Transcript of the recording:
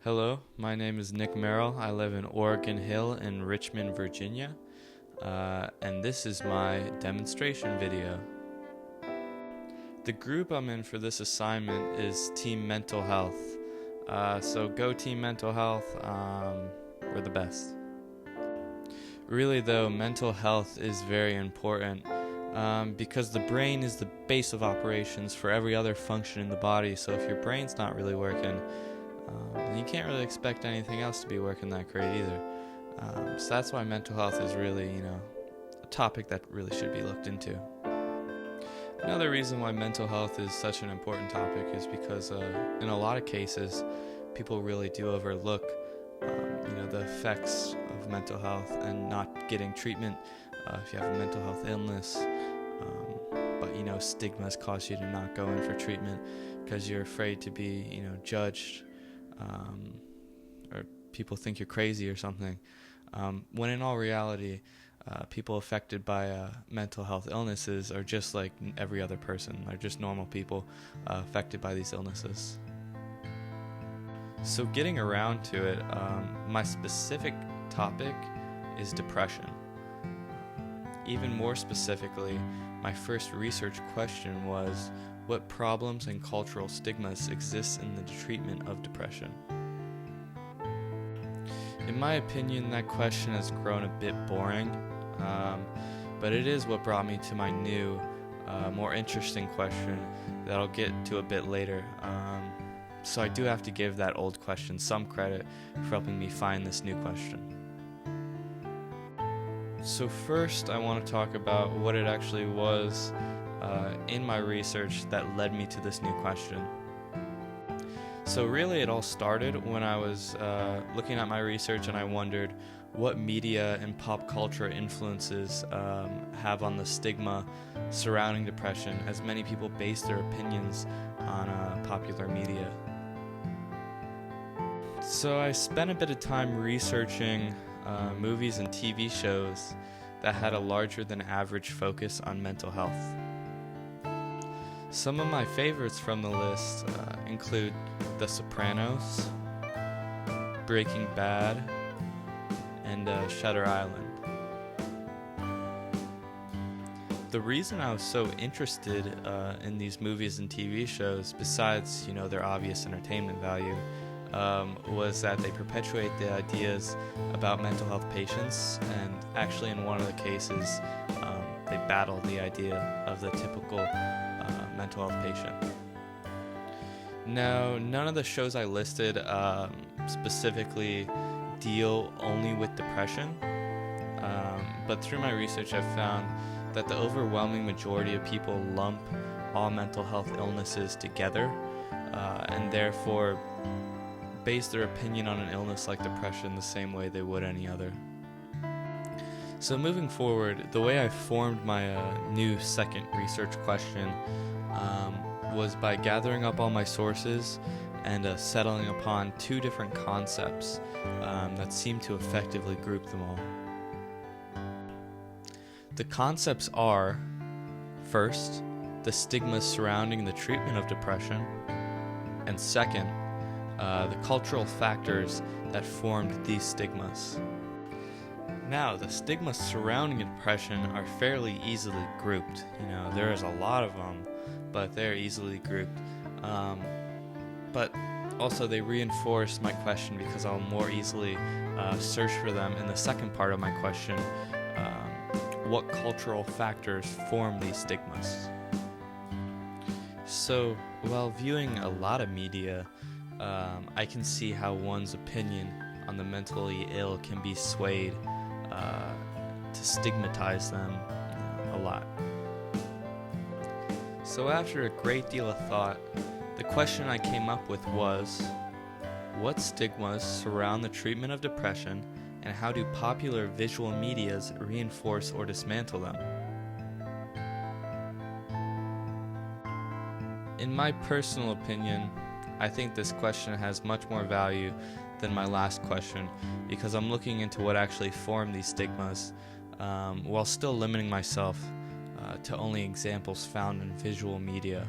Hello, my name is Nick Merrill. I live in Oregon Hill in Richmond, Virginia, and this is my demonstration video. The group I'm in for this assignment is Team Mental Health. So go Team Mental Health, we're the best. Really though, mental health is very important because the brain is the base of operations for every other function in the body, so if your brain's not really working, you can't really expect anything else to be working that great either. So that's why mental health is really, a topic that really should be looked into. Another reason why mental health is such an important topic is because in a lot of cases, people really do overlook, the effects of mental health and not getting treatment if you have a mental health illness. But stigmas cause you to not go in for treatment because you're afraid to be, judged. Or people think you're crazy or something, when in all reality, people affected by mental health illnesses are just like every other person. They're just normal people affected by these illnesses. So getting around to it, my specific topic is depression. Even more specifically, my first research question was, what problems and cultural stigmas exist in the treatment of depression? In my opinion, that question has grown a bit boring, but it is what brought me to my new, more interesting question that I'll get to a bit later. So I do have to give that old question some credit for helping me find this new question. So first, I want to talk about what it actually was in my research that led me to this new question. So really it all started when I was looking at my research and I wondered what media and pop culture influences have on the stigma surrounding depression, as many people base their opinions on popular media. So I spent a bit of time researching movies and TV shows that had a larger than average focus on mental health. Some of my favorites from the list include The Sopranos, Breaking Bad, and Shutter Island. The reason I was so interested in these movies and TV shows, besides their obvious entertainment value, was that they perpetuate the ideas about mental health patients, and actually in one of the cases, they battle the idea of the typical mental health patient. Now, none of the shows I listed specifically deal only with depression, but through my research I've found that the overwhelming majority of people lump all mental health illnesses together and therefore base their opinion on an illness like depression the same way they would any other. So moving forward, the way I formed my new second research question was by gathering up all my sources and settling upon two different concepts that seem to effectively group them all. The concepts are, first, the stigmas surrounding the treatment of depression, and second, the cultural factors that formed these stigmas. Now, the stigmas surrounding depression are fairly easily grouped. There is a lot of them, but they're easily grouped. But also they reinforce my question because I'll more easily search for them in the second part of my question. What cultural factors form these stigmas? So, while viewing a lot of media, I can see how one's opinion on the mentally ill can be swayed to stigmatize them a lot. So after a great deal of thought, the question I came up with was, what stigmas surround the treatment of depression, and how do popular visual medias reinforce or dismantle them? In my personal opinion, I think this question has much more value than my last question because I'm looking into what actually formed these stigmas while still limiting myself to only examples found in visual media.